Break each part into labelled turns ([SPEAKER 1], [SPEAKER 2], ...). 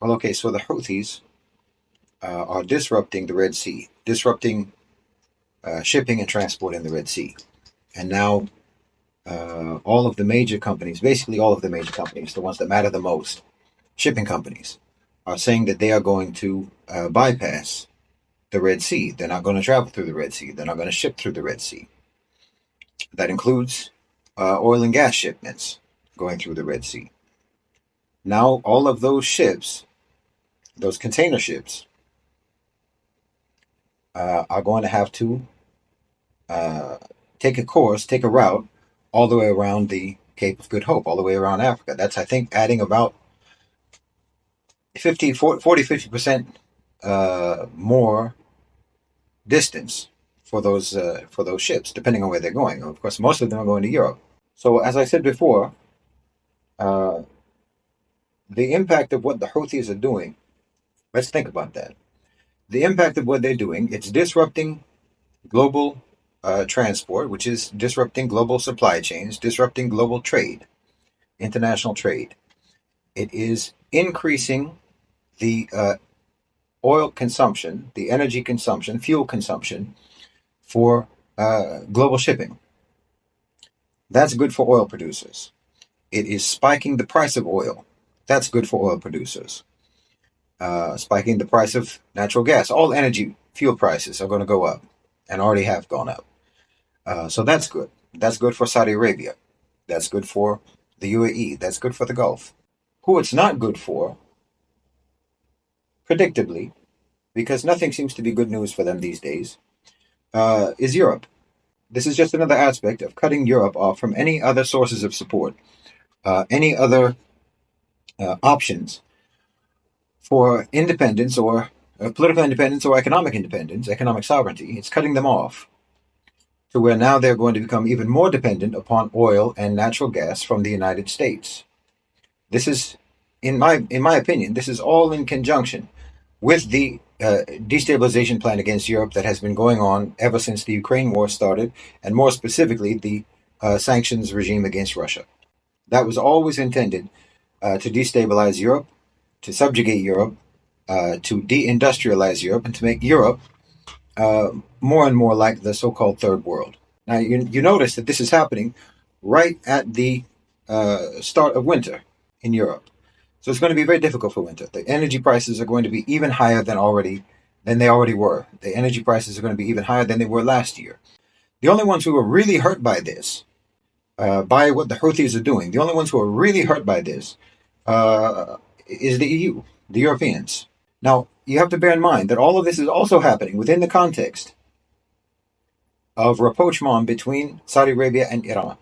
[SPEAKER 1] Well, okay, so the Houthis are disrupting the Red Sea, disrupting shipping and transport in the Red Sea. And now all of the major companies, basically all of the major companies, the ones that matter the most, shipping companies, are saying that they are going to bypass the Red Sea. They're not going to travel through the Red Sea. They're not going to ship through the Red Sea. That includes oil and gas shipments going through the Red Sea. Now, all of those ships, those container ships, are going to have to take a route all the way around the Cape of Good Hope, all the way around Africa. That's, I think, adding about 50% more distance for those ships, depending on where they're going. Of course, most of them are going to Europe. So, as I said before, uh, the impact of what the Houthis are doing, let's think about that. The impact of what they're doing, it's disrupting global transport, which is disrupting global supply chains, disrupting global trade, international trade. It is increasing the oil consumption, the energy consumption, fuel consumption for global shipping. That's good for oil producers. It is spiking the price of oil. That's good for oil producers. Spiking the price of natural gas. All energy fuel prices are going to go up and already have gone up. So that's good. That's good for Saudi Arabia. That's good for the UAE. That's good for the Gulf. Who it's not good for, predictably, because nothing seems to be good news for them these days, is Europe. This is just another aspect of cutting Europe off from any other sources of support, any other options for independence or political independence or economic independence, economic sovereignty. It's cutting them off to where now they're going to become even more dependent upon oil and natural gas from the United States. This is, in my opinion, this is all in conjunction with the destabilization plan against Europe that has been going on ever since the Ukraine war started, and more specifically, the sanctions regime against Russia. That was always intended to destabilize Europe, to subjugate Europe, to deindustrialize Europe, and to make Europe more and more like the so-called third world. Now, you notice that this is happening right at the start of winter in Europe. So it's going to be very difficult for winter. The energy prices are going to be even higher than they already were. The energy prices are going to be even higher than they were last year. The only ones who are really hurt by this, by what the Houthis are doing, the only ones who are really hurt by this is the EU, the Europeans. Now, you have to bear in mind that all of this is also happening within the context of rapprochement between Saudi Arabia and Iran,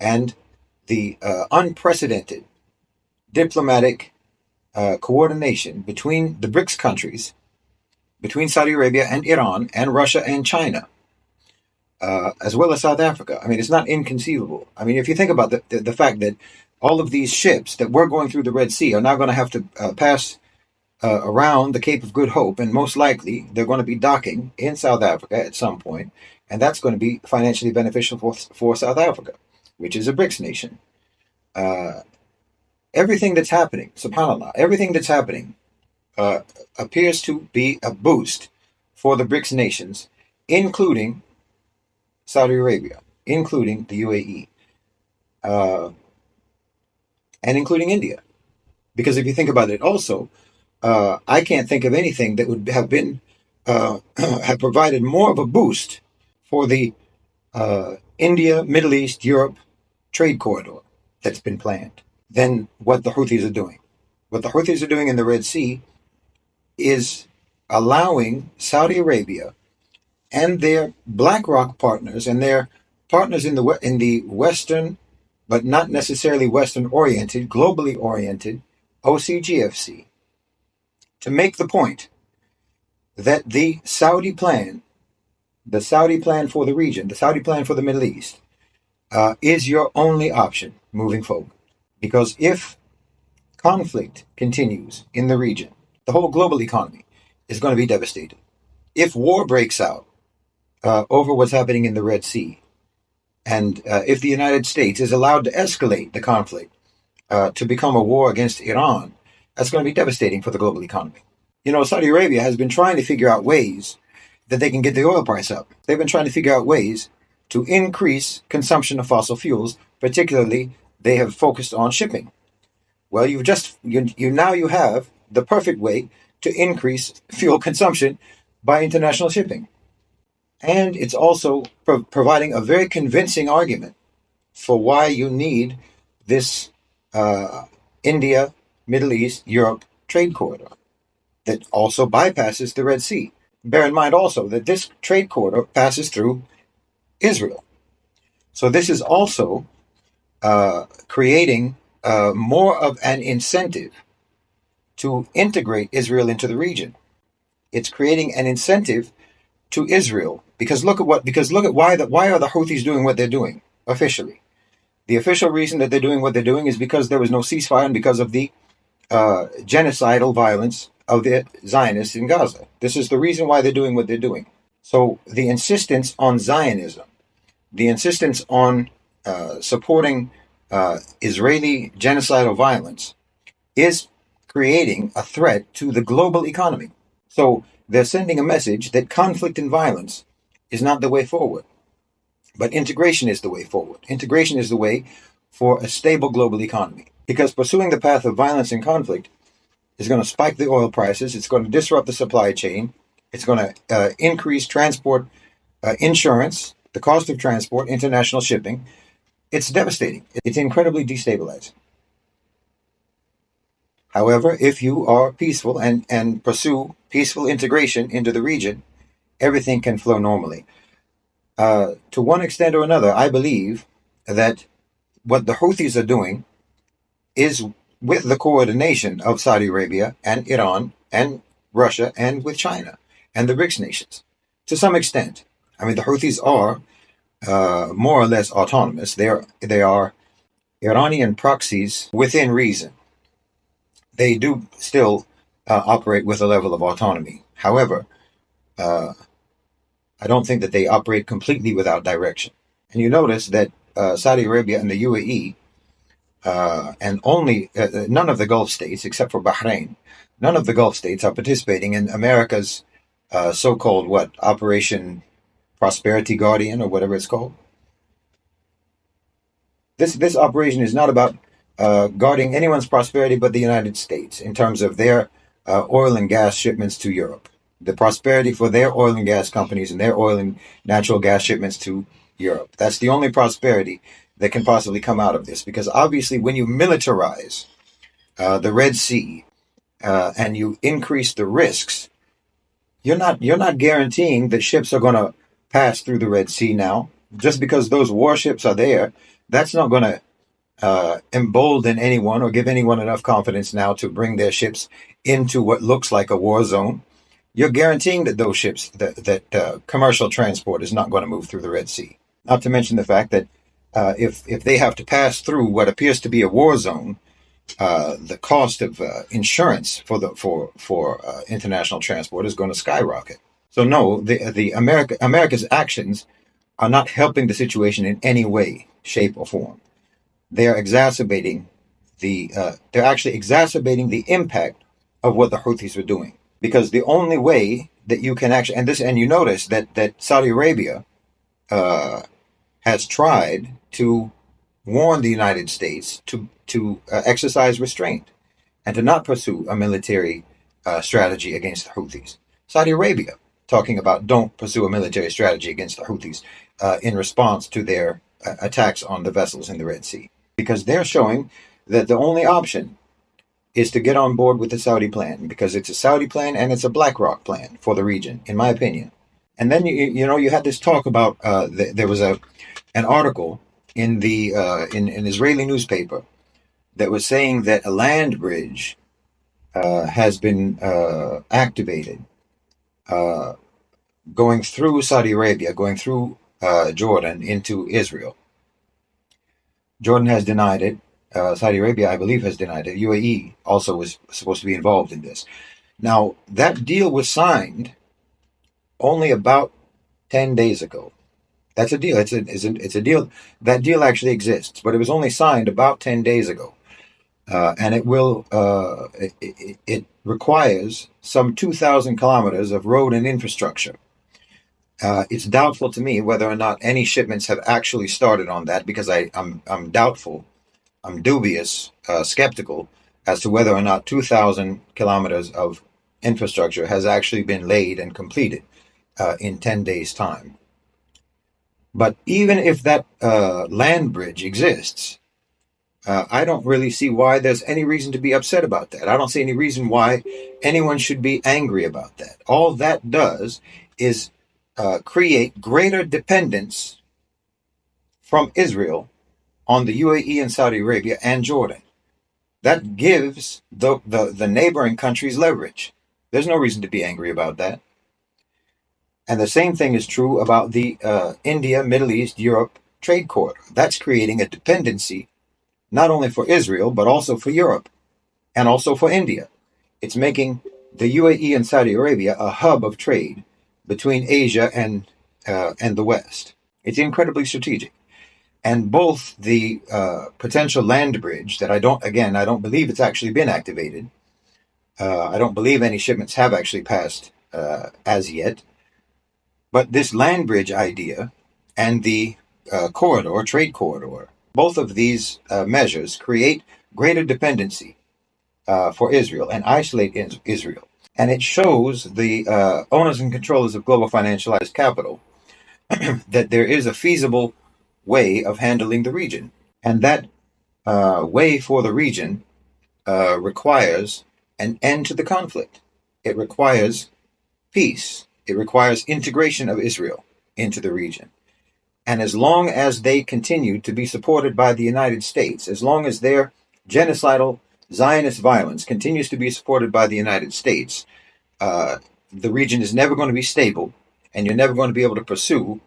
[SPEAKER 1] and the unprecedented diplomatic coordination between the BRICS countries, between Saudi Arabia and Iran and Russia and China, as well as South Africa. I mean, it's not inconceivable. I mean, if you think about the fact that all of these ships that were going through the Red Sea are now going to have to pass around the Cape of Good Hope, and most likely they're going to be docking in South Africa at some point, and that's going to be financially beneficial for South Africa, which is a BRICS nation. Everything that's happening, subhanAllah, everything that's happening appears to be a boost for the BRICS nations, including Saudi Arabia, including the UAE, and including India. Because if you think about it also, I can't think of anything that would have been have provided more of a boost for the India, Middle East, Europe trade corridor that's been planned than what the Houthis are doing. What the Houthis are doing in the Red Sea is allowing Saudi Arabia and their BlackRock partners and their partners in the Western, but not necessarily Western-oriented, globally oriented OCGFC, to make the point that the Saudi plan for the region, the Saudi plan for the Middle East, is your only option moving forward. Because if conflict continues in the region, the whole global economy is going to be devastated. If war breaks out over what's happening in the Red Sea, and if the United States is allowed to escalate the conflict to become a war against Iran, That's going to be devastating for the global economy. Saudi Arabia has been trying to figure out ways that they can get the oil price up. They've been trying to figure out ways to increase consumption of fossil fuels. Particularly, they have focused on shipping. Well, you have the perfect way to increase fuel consumption by international shipping. And it's also providing a very convincing argument for why you need this India, Middle East, Europe trade corridor that also bypasses the Red Sea. Bear in mind also that this trade corridor passes through Israel. So this is also creating more of an incentive to integrate Israel into the region. It's creating an incentive to Israel because look at why are the Houthis doing what they're doing officially. The official reason that they're doing what they're doing is because there was no ceasefire and because of the genocidal violence of the Zionists in Gaza. This is the reason why they're doing what they're doing. So the insistence on Zionism, the insistence on supporting Israeli genocidal violence is creating a threat to the global economy. So they're sending a message that conflict and violence is not the way forward, but integration is the way forward. Integration is the way for a stable global economy, because pursuing the path of violence and conflict is going to spike the oil prices. It's going to disrupt the supply chain. It's going to increase transport insurance, the cost of transport, international shipping. It's devastating. It's incredibly destabilizing. However, if you are peaceful and pursue peaceful integration into the region, everything can flow normally. To one extent or another, I believe that what the Houthis are doing is with the coordination of Saudi Arabia and Iran and Russia and with China and the BRICS nations. To some extent, I mean, the Houthis are more or less autonomous. They are Iranian proxies within reason. They do still operate with a level of autonomy. However, I don't think that they operate completely without direction. And you notice that Saudi Arabia and the UAE and only none of the Gulf states, except for Bahrain, none of the Gulf states are participating in America's so-called Operation Prosperity Guardian or whatever it's called. This operation is not about guarding anyone's prosperity but the United States in terms of their oil and gas shipments to Europe. The prosperity for their oil and gas companies and their oil and natural gas shipments to Europe. That's the only prosperity that can possibly come out of this, because obviously when you militarize the Red Sea and you increase the risks, you're not guaranteeing that ships are going to pass through the Red Sea now. Just because those warships are there, that's not going to embolden anyone or give anyone enough confidence now to bring their ships into what looks like a war zone. You're guaranteeing that those ships, that commercial transport is not going to move through the Red Sea. Not to mention the fact that if they have to pass through what appears to be a war zone, the cost of insurance for international transport is going to skyrocket. So no, America's actions are not helping the situation in any way, shape, or form. They are exacerbating they're actually exacerbating the impact of what the Houthis are doing. Because the only way that you can actually, and you notice that Saudi Arabia has tried to warn the United States to exercise restraint and to not pursue a military strategy against the Houthis. Saudi Arabia talking about don't pursue a military strategy against the Houthis in response to their attacks on the vessels in the Red Sea. Because they're showing that the only option is to get on board with the Saudi plan, because it's a Saudi plan and it's a BlackRock plan for the region, in my opinion. And then you had this talk about there was an article in the in an Israeli newspaper that was saying that a land bridge has been activated going through Saudi Arabia, going through Jordan into Israel. Jordan has denied it. Saudi Arabia, I believe, has denied it. UAE also was supposed to be involved in this. Now, that deal was signed only about 10 days ago. That's a deal. It's a deal. That deal actually exists, but it was only signed about 10 days ago. and it requires some 2,000 kilometers of road and infrastructure. It's doubtful to me whether or not any shipments have actually started on that, because I'm doubtful, I'm dubious, skeptical as to whether or not 2,000 kilometers of infrastructure has actually been laid and completed in 10 days' time. But even if that land bridge exists, I don't really see why there's any reason to be upset about that. I don't see any reason why anyone should be angry about that. All that does is create greater dependence from Israel on the UAE and Saudi Arabia and Jordan. That gives the neighboring countries leverage. There's no reason to be angry about that. And the same thing is true about the India, Middle East, Europe trade corridor. That's creating a dependency not only for Israel, but also for Europe and also for India. It's making the UAE and Saudi Arabia a hub of trade between Asia and the West. It's incredibly strategic. And both the potential land bridge that I don't believe it's actually been activated. I don't believe any shipments have actually passed as yet. But this land bridge idea and the trade corridor, both of these measures create greater dependency for Israel and isolate Israel. And it shows the owners and controllers of global financialized capital that there is a feasible way of handling the region. And that way for the region requires an end to the conflict. It requires peace. It requires integration of Israel into the region. And as long as they continue to be supported by the United States, as long as their genocidal Zionist violence continues to be supported by the United States, the region is never going to be stable, and you're never going to be able to pursue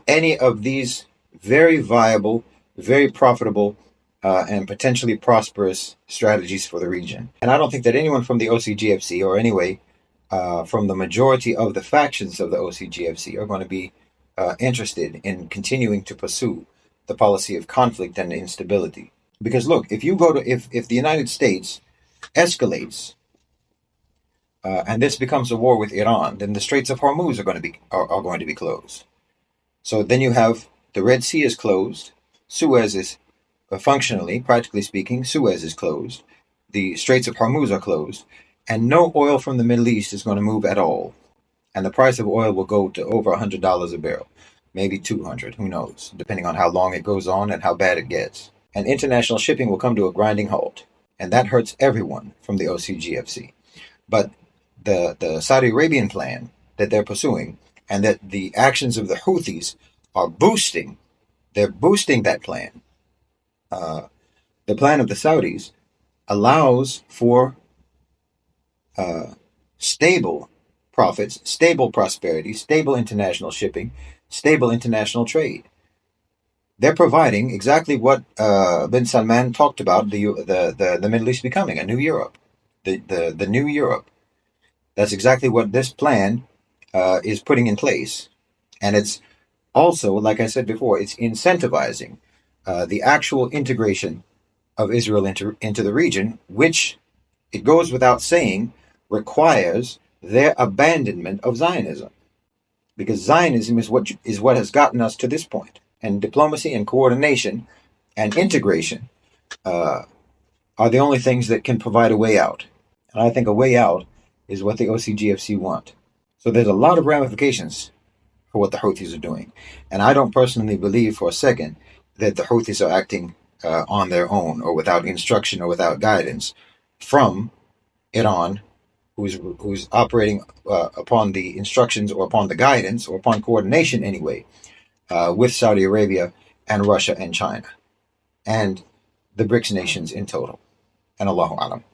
[SPEAKER 1] any of these very viable, very profitable, and potentially prosperous strategies for the region. And I don't think that anyone from the OCGFC, or anyway, from the majority of the factions of the OCGFC, are going to be interested in continuing to pursue the policy of conflict and instability. Because look, if the United States escalates and this becomes a war with Iran, then the Straits of Hormuz are going to be closed. So then you have the Red Sea is closed, Suez is functionally, practically speaking, Suez is closed, the Straits of Hormuz are closed, and no oil from the Middle East is going to move at all. And the price of oil will go to over $100 a barrel, maybe 200, who knows, depending on how long it goes on and how bad it gets. And international shipping will come to a grinding halt. And that hurts everyone from the OCGFC. But the Saudi Arabian plan that they're pursuing, and that the actions of the Houthis are boosting, they're boosting that plan. The plan of the Saudis allows for stable profits, stable prosperity, stable international shipping, stable international trade. They're providing exactly what bin Salman talked about, the Middle East becoming a new Europe, the new Europe. That's exactly what this plan is putting in place. And it's also, like I said before, it's incentivizing the actual integration of Israel into the region, which, it goes without saying, requires their abandonment of Zionism. Because Zionism is what has gotten us to this point. And diplomacy and coordination and integration are the only things that can provide a way out. And I think a way out is what the OCGFC want. So there's a lot of ramifications for what the Houthis are doing. And I don't personally believe for a second that the Houthis are acting on their own, or without instruction or without guidance from Iran, who's operating upon the instructions or upon the guidance or upon coordination anyway, with Saudi Arabia and Russia and China and the BRICS nations in total. And Allahu Alam.